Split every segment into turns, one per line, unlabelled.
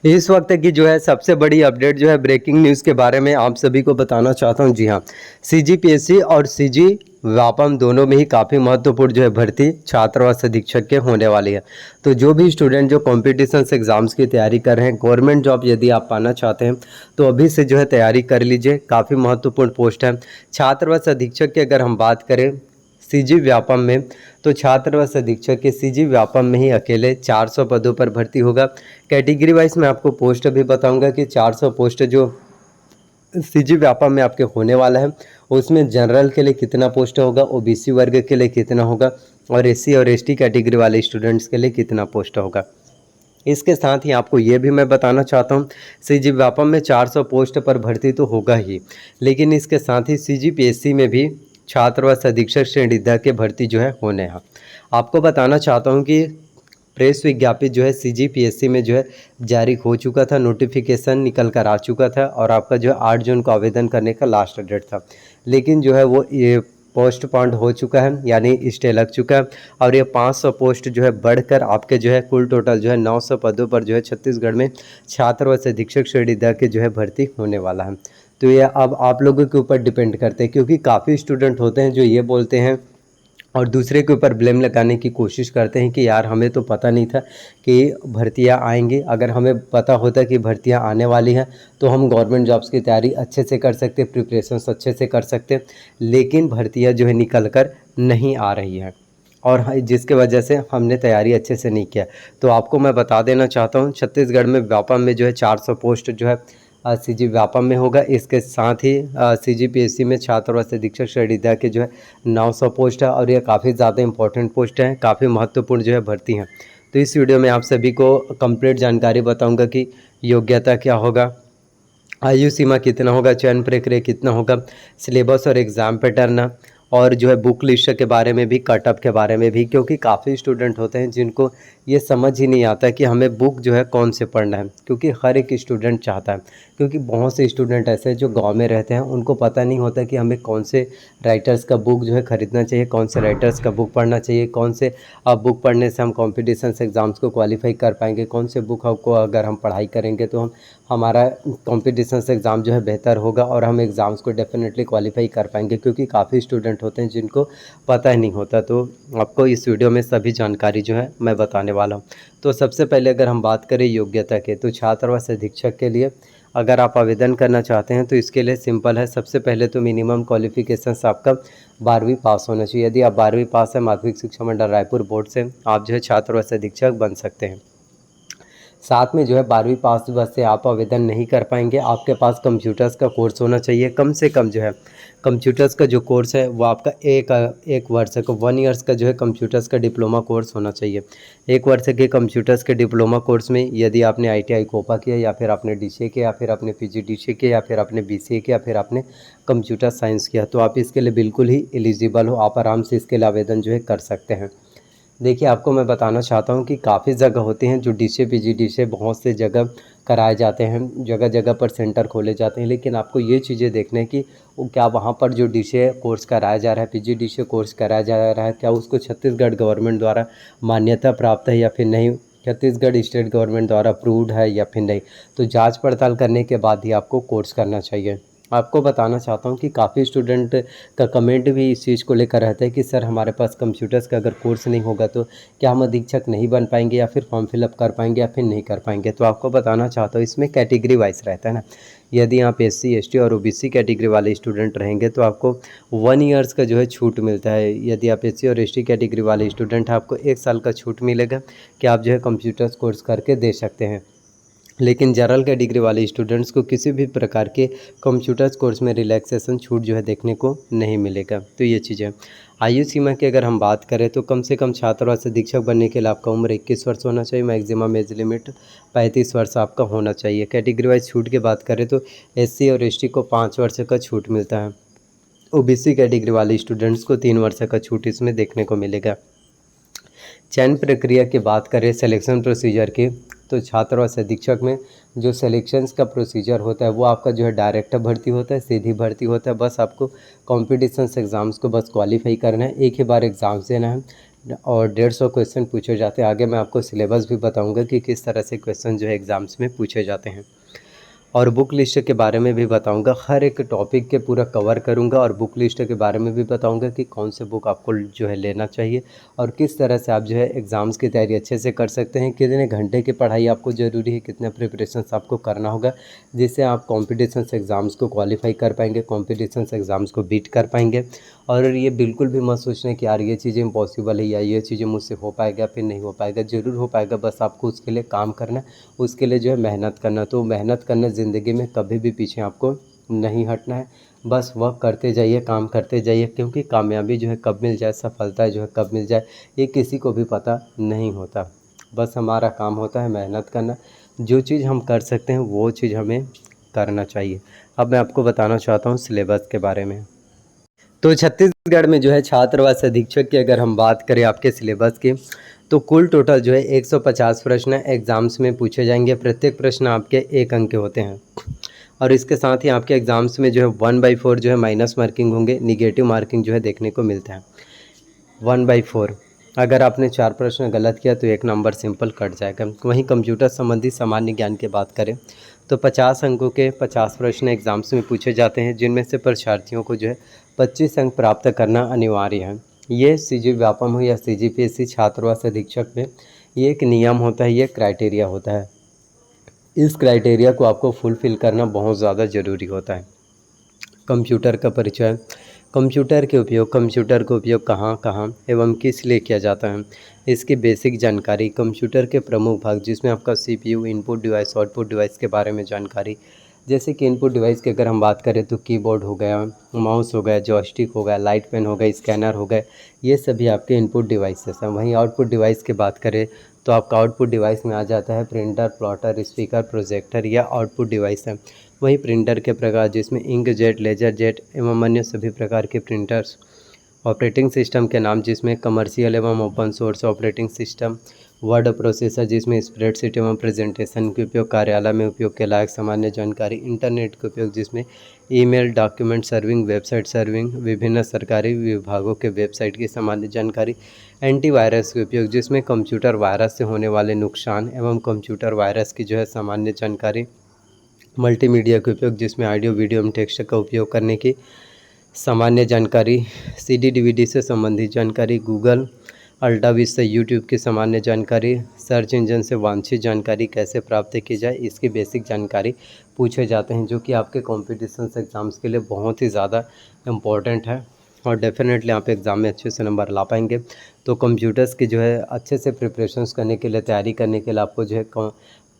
इस वक्त की जो है सबसे बड़ी अपडेट जो है ब्रेकिंग न्यूज़ के बारे में आप सभी को बताना चाहता हूं। जी हाँ, सीजीपीएससी और सीजी व्यापम दोनों में ही काफ़ी महत्वपूर्ण जो है भर्ती छात्रावास अधीक्षक के होने वाली है। तो जो भी स्टूडेंट जो कॉम्पिटिशन एग्जाम्स की तैयारी कर रहे हैं, गवर्नमेंट जॉब यदि आप पाना चाहते हैं तो अभी से जो है तैयारी कर लीजिए। काफ़ी महत्वपूर्ण पोस्ट है छात्रावास अधीक्षक की। अगर हम बात करें सीजी व्यापम में, तो छात्रावास अधीक्षक के सीजी व्यापम में ही अकेले 400 पदों पर भर्ती होगा। कैटेगरी वाइज मैं आपको पोस्ट भी बताऊंगा कि 400 पोस्ट जो सीजी व्यापम में आपके होने वाला है, उसमें जनरल के लिए कितना पोस्ट होगा, ओबीसी वर्ग के लिए कितना होगा और एससी और एसटी कैटेगरी वाले स्टूडेंट्स के लिए कितना पोस्ट होगा। इसके साथ ही आपको ये भी मैं बताना चाहता हूँ, सीजी व्यापम में 400 पोस्ट पर भर्ती तो होगा ही, लेकिन इसके साथ ही सीजीपीएससी में भी छात्रावास अधीक्षक श्रेणी द के भर्ती जो है होने हैं। आपको बताना चाहता हूँ कि प्रेस विज्ञापित जो है सीजीपीएससी में जो है जारी हो चुका था, नोटिफिकेशन निकल कर आ चुका था और आपका जो है 8 जून को आवेदन करने का लास्ट डेट था, लेकिन जो है वो ये पोस्टपोन्ड हो चुका है, यानी स्टे लग चुका है और ये 500 पोस्ट जो है बढ़कर आपके जो है कुल टोटल जो है 900 पदों पर जो है छत्तीसगढ़ में छात्रावास अधीक्षक श्रेणी द के जो है भर्ती होने वाला है। तो ये अब आप लोगों के ऊपर डिपेंड करते हैं, क्योंकि काफ़ी स्टूडेंट होते हैं जो ये बोलते हैं और दूसरे के ऊपर ब्लेम लगाने की कोशिश करते हैं कि यार हमें तो पता नहीं था कि भर्तियां आएंगी। अगर हमें पता होता कि भर्तियां आने वाली हैं तो हम गवर्नमेंट जॉब्स की तैयारी अच्छे से कर सकते, प्रिपरेशंस अच्छे से कर सकते, लेकिन भर्तियां जो है निकल कर नहीं आ रही हैं और जिसके वजह से हमने तैयारी अच्छे से नहीं किया। तो आपको मैं बता देना चाहता हूँ, छत्तीसगढ़ में व्यापम में जो है 400 पोस्ट जो है सीजी व्यापम में होगा। इसके साथ ही सीजीपीएससी में छात्रावास अधीक्षक श्रेणी द के जो है 900 पोस्ट है और ये काफ़ी ज़्यादा इंपॉर्टेंट पोस्ट हैं, काफ़ी महत्वपूर्ण जो है भर्ती हैं। तो इस वीडियो में आप सभी को कंप्लीट जानकारी बताऊंगा कि योग्यता क्या होगा, आयु सीमा कितना होगा, चयन प्रक्रिया कितना होगा, सिलेबस और एग्ज़ाम पैटर्न और जो है बुक लिस्ट के बारे में भी, कटअप के बारे में भी, क्योंकि काफ़ी स्टूडेंट होते हैं जिनको ये समझ ही नहीं आता कि हमें बुक जो है कौन से पढ़ना है, क्योंकि हर एक स्टूडेंट चाहता है, क्योंकि बहुत से स्टूडेंट ऐसे हैं जो गांव में रहते हैं, उनको पता नहीं होता कि हमें कौन से राइटर्स का बुक जो है ख़रीदना चाहिए, कौन से राइटर्स का बुक पढ़ना चाहिए, कौन से बुक पढ़ने से हम कॉम्पिटिशन एग्ज़ाम्स को क्वालिफाई कर पाएंगे, कौन से बुक को अगर हम पढ़ाई करेंगे तो हमारा कॉम्पिटिशन एग्ज़ाम जो है बेहतर होगा और हम एग्ज़ाम्स को डेफिनेटली क्वालिफाई कर पाएंगे, क्योंकि काफ़ी स्टूडेंट होते हैं जिनको पता ही नहीं होता। तो आपको इस वीडियो में सभी जानकारी जो है मैं बताने वाला हूँ। तो सबसे पहले अगर हम बात करें योग्यता के, तो छात्रावास अधीक्षक के लिए अगर आप आवेदन करना चाहते हैं तो इसके लिए सिंपल है। सबसे पहले तो मिनिमम क्वालिफिकेशंस आपका 12वीं पास होना चाहिए। यदि आप 12वीं पास है माध्यमिक शिक्षा मंडल रायपुर बोर्ड से, आप जो है छात्रावास अधीक्षक बन सकते हैं। साथ में जो है 12वीं पास बस से आप आवेदन नहीं कर पाएंगे, आपके पास कंप्यूटर्स का कोर्स होना चाहिए। कम से कम जो है कंप्यूटर्स का जो कोर्स है वो आपका एक वर्ष का 1 ईयर्स का जो है कंप्यूटर्स का डिप्लोमा कोर्स होना चाहिए। 1 वर्ष के कंप्यूटर्स के डिप्लोमा कोर्स में यदि आपने ITI कोपा किया या फिर आपने DCA किया या फिर आपने PGDCA किया या फिर आपने BCA किया या फिर आपने कंप्यूटर साइंस किया, तो आप इसके लिए बिल्कुल ही एलिजिबल हो, आप आराम से इसके लिए आवेदन जो है कर सकते हैं। देखिए, आपको मैं बताना चाहता हूँ कि काफ़ी जगह होती हैं जो DCA PGDCA बहुत से जगह कराए जाते हैं, जगह जगह पर सेंटर खोले जाते हैं, लेकिन आपको ये चीज़ें देखना है कि वो क्या वहाँ पर जो DCA कोर्स कराया जा रहा है, PGDCA कोर्स कराया जा रहा है, क्या उसको छत्तीसगढ़ गवर्नमेंट द्वारा मान्यता प्राप्त है या फिर नहीं, छत्तीसगढ़ स्टेट गवर्नमेंट द्वारा अप्रूव्ड है या फिर नहीं। तो जाँच पड़ताल करने के बाद ही आपको कोर्स करना चाहिए। आपको बताना चाहता हूँ कि काफ़ी स्टूडेंट का कमेंट भी इस चीज़ को लेकर रहता है कि सर हमारे पास कंप्यूटर्स का अगर कोर्स नहीं होगा तो क्या हम अधीक्षक नहीं बन पाएंगे या फिर फॉर्म फिलअप कर पाएंगे या फिर नहीं कर पाएंगे। तो आपको बताना चाहता हूँ इसमें कैटेगरी वाइज रहता है ना। यदि आप SC ST और OBC कैटेगरी वाले स्टूडेंट रहेंगे तो आपको 1 ईयर्स का जो है छूट मिलता है। यदि आप SC और ST कैटेगरी वाले स्टूडेंट हैं, आपको 1 साल का छूट मिलेगा कि आप जो है कंप्यूटर्स कोर्स करके दे सकते हैं। लेकिन जनरल कैटेगरी वाले स्टूडेंट्स को किसी भी प्रकार के कंप्यूटर्स कोर्स में रिलैक्सेशन छूट जो है देखने को नहीं मिलेगा। तो ये चीज़ें, आयु सीमा की अगर हम बात करें तो कम से कम छात्रावास अधीक्षक बनने के लिए आपका उम्र 21 वर्ष होना चाहिए। मैक्सिमम एज लिमिट 35 वर्ष आपका होना चाहिए। कैटेगरी वाइज छूट की बात करें तो SC और ST को 5 वर्ष का छूट मिलता है। OBC कैटेगरी वाले स्टूडेंट्स को 3 वर्ष का छूट इसमें देखने को मिलेगा। चयन प्रक्रिया की बात करें सिलेक्शन प्रोसीजर की, तो छात्रावास अधीक्षक में जो सिलेक्शंस का प्रोसीजर होता है वो आपका जो है डायरेक्ट भर्ती होता है, सीधी भर्ती होता है। बस आपको कॉम्पिटिशन्स एग्ज़ाम्स को बस क्वालिफाई करना है, एक ही बार एग्ज़ाम्स देना है। और 150 क्वेश्चन पूछे जाते हैं। आगे मैं आपको सिलेबस भी बताऊंगा कि किस तरह से क्वेश्चन जो है एग्ज़ाम्स में पूछे जाते हैं, और बुक लिस्ट के बारे में भी बताऊंगा। हर एक टॉपिक के पूरा कवर करूंगा, और बुक लिस्ट के बारे में भी बताऊंगा कि कौन से बुक आपको जो है लेना चाहिए और किस तरह से आप जो है एग्ज़ाम्स की तैयारी अच्छे से कर सकते हैं, कितने घंटे की पढ़ाई आपको ज़रूरी है, कितना प्रिपरेशंस आपको करना होगा जिससे आप कॉम्पिटिशन्स एग्ज़ाम्स को क्वालिफाई कर पाएंगे, कॉम्पिटिशन्स एग्ज़ाम्स को बीट कर पाएंगे। और ये बिल्कुल भी मत सोचना कि यार ये चीज़ें इम्पॉसिबल है या ये चीज़ें मुझसे हो पाएगा फिर नहीं हो पाएगा। ज़रूर हो पाएगा, बस आपको उसके लिए काम करना, उसके लिए जो है मेहनत करना। तो मेहनत करना ज़िंदगी में कभी भी पीछे आपको नहीं हटना है, बस वर्क करते जाइए, काम करते जाइए, क्योंकि कामयाबी जो है कब मिल जाए, सफलता जो है कब मिल जाए, ये किसी को भी पता नहीं होता। बस हमारा काम होता है मेहनत करना। जो चीज़ हम कर सकते हैं वो चीज़ हमें करना चाहिए। अब मैं आपको बताना चाहता हूँ सिलेबस के बारे में। तो छत्तीसगढ़ में जो है छात्रावास अधीक्षक की अगर हम बात करें आपके सिलेबस की, तो कुल टोटल जो है 150 प्रश्न एग्ज़ाम्स में पूछे जाएंगे। प्रत्येक प्रश्न आपके 1 अंक के होते हैं, और इसके साथ ही आपके एग्ज़ाम्स में जो है 1/4 जो है माइनस मार्किंग होंगे, निगेटिव मार्किंग जो है देखने को मिलता है 1/4। अगर आपने 4 प्रश्न गलत किया तो 1 नंबर सिंपल कट जाएगा। वहीं कंप्यूटर संबंधी सामान्य ज्ञान की बात करें तो 50 अंकों के 50 प्रश्न एग्ज़ाम्स में पूछे जाते हैं, जिनमें से परीक्षार्थियों को जो है 25 अंक प्राप्त करना अनिवार्य है। ये सीजी व्यापम हो या सीजीपीएससी छात्रावास अधीक्षक में ये एक नियम होता है, ये क्राइटेरिया होता है। इस क्राइटेरिया को आपको फुलफ़िल करना बहुत ज़्यादा ज़रूरी होता है। कंप्यूटर का परिचय, कंप्यूटर का उपयोग कहाँ कहाँ एवं किस लिए किया जाता है, इसकी बेसिक जानकारी, कंप्यूटर के प्रमुख भाग जिसमें आपका CPU, input device, output device के बारे में जानकारी। जैसे कि इनपुट डिवाइस की अगर हम बात करें तो कीबोर्ड हो गया, माउस हो गया, जॉयस्टिक हो गया, लाइट पेन हो गया, स्कैनर हो गए, ये सभी आपके इनपुट डिवाइसेस हैं। वहीं आउटपुट डिवाइस की बात करें तो आपका आउटपुट डिवाइस में आ जाता है प्रिंटर, प्लॉटर, स्पीकर, प्रोजेक्टर, या आउटपुट डिवाइस है। वहीं प्रिंटर के प्रकार जिसमें इंकजेट, लेजर जेट एवं अन्य सभी प्रकार के प्रिंटर्स। ऑपरेटिंग सिस्टम के नाम जिसमें कमर्शियल एवं open source operating system. Word processor जिसमें स्प्रेडशीट एवं प्रेजेंटेशन के उपयोग, कार्यालय में उपयोग के लायक सामान्य जानकारी। इंटरनेट के उपयोग जिसमें email, document serving, website serving, विभिन्न सरकारी विभागों के वेबसाइट की सामान्य जानकारी। एंटीवायरस के उपयोग जिसमें कंप्यूटर वायरस से होने वाले नुकसान एवं कंप्यूटर वायरस की जो है सामान्य जानकारी। मल्टीमीडिया के उपयोग जिसमें ऑडियो, वीडियो एवं टेक्स्ट का उपयोग करने की सामान्य जानकारी। सीडी डीवीडी से संबंधित जानकारी। गूगल, अल्टा विस्ता, यूट्यूब की सामान्य जानकारी। सर्च इंजन से वांछित जानकारी कैसे प्राप्त की जाए, इसकी बेसिक जानकारी पूछे जाते हैं, जो कि आपके कॉम्पिटिशन एग्ज़ाम्स के लिए बहुत ही ज़्यादा इम्पोर्टेंट है, और डेफिनेटली आप एग्ज़ाम में अच्छे से नंबर ला पाएंगे। तो कंप्यूटर्स की जो है अच्छे से प्रिपरेशंस करने के लिए, तैयारी करने के लिए आपको जो है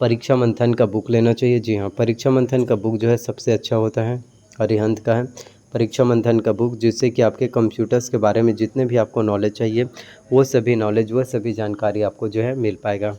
परीक्षा मंथन का बुक लेना चाहिए। जी हाँ, परीक्षा मंथन का बुक जो है सबसे अच्छा होता है, अरिहंत का है परीक्षा मंथन का बुक, जिससे कि आपके कंप्यूटर्स के बारे में जितने भी आपको नॉलेज चाहिए वो सभी नॉलेज, वो सभी जानकारी आपको जो है मिल पाएगा।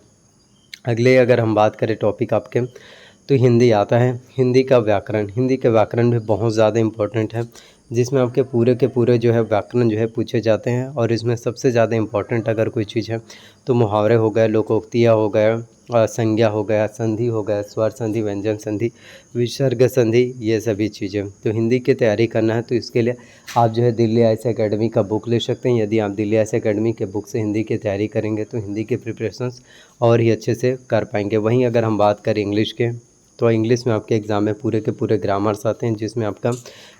अगले अगर हम बात करें टॉपिक आपके, तो हिंदी आता है। हिंदी का व्याकरण भी बहुत ज़्यादा इम्पोर्टेंट है, जिसमें आपके पूरे के पूरे जो है व्याकरण जो है पूछे जाते हैं। और इसमें सबसे ज़्यादा इम्पोर्टेंट अगर कोई चीज़ है तो मुहावरे हो गए, लोकोक्तियाँ हो गए, संज्ञा हो गया, संधि हो गया, स्वर संधि, व्यंजन संधि, विसर्ग संधि, ये सभी चीज़ें। तो हिंदी की तैयारी करना है तो इसके लिए आप जो है दिल्ली आईएएस एकेडमी का बुक ले सकते हैं। यदि आप दिल्ली आईएएस एकेडमी के बुक से हिंदी की तैयारी करेंगे तो हिंदी के प्रिपरेशंस और ही अच्छे से कर पाएंगे। वहीं अगर हम बात करें इंग्लिश के, तो इंग्लिश में आपके एग्ज़ाम में पूरे के पूरे ग्रामर्स आते हैं, जिसमें आपका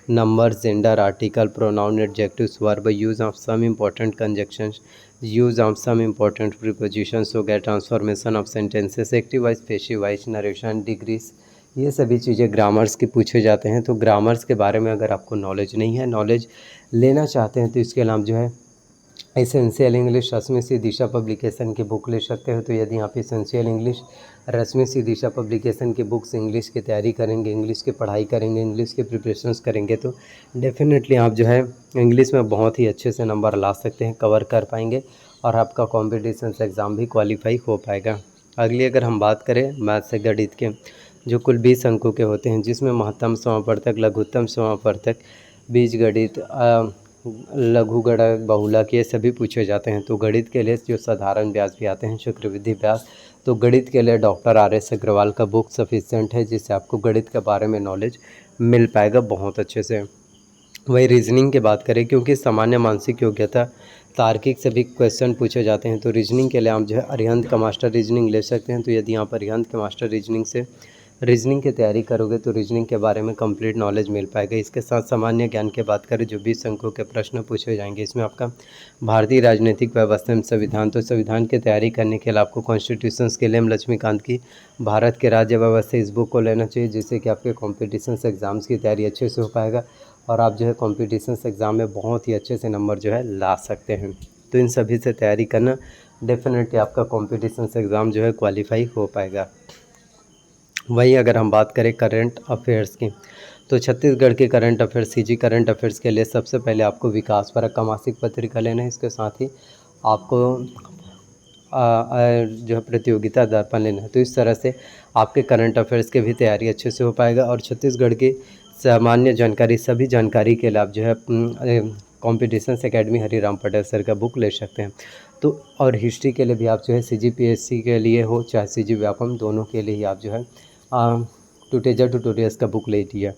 number, gender, article, pronoun, adjectives, verb, use of some important conjunctions, use of some important prepositions हो गया, transformation of sentences, active wise, passive wise, narration, degrees, ये सभी चीज़ें ग्रामर्स के पूछे जाते हैं। तो ग्रामर्स के बारे में अगर आपको नॉलेज नहीं है, नॉलेज लेना चाहते हैं, तो इसके अलावा जो है एसेंशियल इंग्लिश रश्मि सी दिशा पब्लिकेशन की बुक ले सकते हो। तो यदि आप एसेंशियल इंग्लिश रश्मि सी दिशा पब्लिकेशन की बुक से इंग्लिश की तैयारी करेंगे, इंग्लिश की पढ़ाई करेंगे, इंग्लिश के प्रिपरेशंस करेंगे, तो डेफिनेटली आप जो है इंग्लिश में बहुत ही अच्छे से नंबर ला सकते हैं, कवर कर पाएंगे, और आपका कॉम्पिटिशन एग्ज़ाम भी क्वालिफाई हो पाएगा। अगली अगर हम बात करें मैथ से गणित के, जो कुल 20 अंकों के होते हैं, जिसमें महत्तम समापवर्तक, लघुत्तम समापवर्तक, बीजगणित, लघु गणक, बहुलक, ये सभी पूछे जाते हैं। तो गणित के लिए जो साधारण व्यास भी आते हैं, चक्रवृद्धि व्यास, तो गणित के लिए डॉक्टर RS अग्रवाल का बुक सफिशिएंट है, जिससे आपको गणित के बारे में नॉलेज मिल पाएगा बहुत अच्छे से। वही रीजनिंग की बात करें, क्योंकि सामान्य मानसिक योग्यता तार्किक से भी क्वेश्चन पूछे जाते हैं। तो रीजनिंग के लिए आप जो है अरिहंत का मास्टर रीजनिंग ले सकते हैं। तो यदि आप अरिहंत के मास्टर रीजनिंग से रीजनिंग की तैयारी करोगे तो रीजनिंग के बारे में कंप्लीट नॉलेज मिल पाएगा। इसके साथ सामान्य ज्ञान की बात करें, जो 20 अंकों के प्रश्न पूछे जाएंगे, इसमें आपका भारतीय राजनीतिक व्यवस्था में संविधान, तो संविधान की तैयारी करने के लिए आपको कॉन्स्टिट्यूशंस के लिए लक्ष्मीकांत की भारत के राज्य व्यवस्था इस बुक को लेना चाहिए, जिससे कि आपके कॉम्पिटिशन्स एग्ज़ाम्स की तैयारी अच्छे से हो पाएगा और आप जो है कॉम्पिटिशन्स एग्ज़ाम में बहुत ही अच्छे से नंबर जो है ला सकते हैं। तो इन सभी से तैयारी करना, डेफिनेटली आपका कॉम्पिटिशन्स एग्ज़ाम जो है क्वालिफाई हो पाएगा। वहीं अगर हम बात करें करंट अफेयर्स की, तो छत्तीसगढ़ के current affairs, CG current affairs के लिए सबसे पहले आपको विकास परक का मासिक पत्रिका लेना है। इसके साथ ही आपको जो है प्रतियोगिता दर्पण लेना है। तो इस तरह से आपके करंट अफेयर्स की भी तैयारी अच्छे से हो पाएगा। और छत्तीसगढ़ की सामान्य जानकारी, सभी जानकारी के लिए आप जो है competitions academy Hariram Patel sir का बुक ले सकते हैं। तो और हिस्ट्री के लिए भी आप जो है CGPSC के लिए हो चाहे CG व्यापम, दोनों के लिए ही आप जो है टुटेजा ट्यूटोरियल्स का बुक ले लीजिए।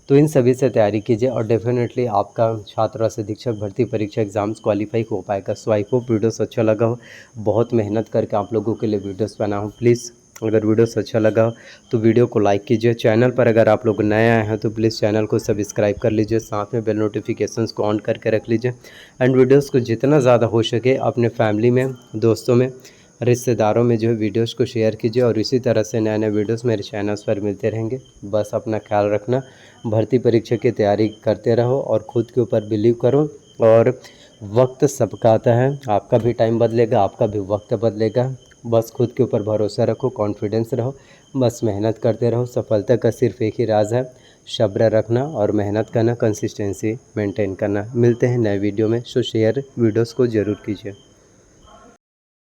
तो इन सभी से तैयारी कीजिए और डेफिनेटली आपका छात्र रस अधीक्षक भर्ती परीक्षा एग्जाम्स क्वालिफाई हो पाएगा। सो आई होप वीडियोस अच्छा लगा हो। बहुत मेहनत करके आप लोगों के लिए वीडियोस बना हूँ। प्लीज़ अगर वीडियोस अच्छा लगा हो तो वीडियो को लाइक कीजिए। चैनल पर अगर आप लोग नए आए हैं तो प्लीज़ चैनल को सब्सक्राइब कर लीजिए, साथ में बेल नोटिफिकेशंस को ऑन करके रख लीजिए। एंड वीडियोस को जितना ज़्यादा हो सके अपने फैमिली में, दोस्तों में, रिश्तेदारों में जो है वीडियोस को शेयर कीजिए। और इसी तरह से नए नए वीडियोस मेरे चैनल्स पर मिलते रहेंगे। बस अपना ख्याल रखना, भर्ती परीक्षा की तैयारी करते रहो और ख़ुद के ऊपर बिलीव करो। और वक्त सबका आता है, आपका भी टाइम बदलेगा, आपका भी वक्त बदलेगा। बस खुद के ऊपर भरोसा रखो, कॉन्फिडेंस रहो, बस मेहनत करते रहो। सफलता का सिर्फ एक ही राज है, सब्र रखना और मेहनत करना, कंसिस्टेंसी मेंटेन करना। मिलते हैं नए वीडियो में। सो शेयर वीडियोस को ज़रूर कीजिए।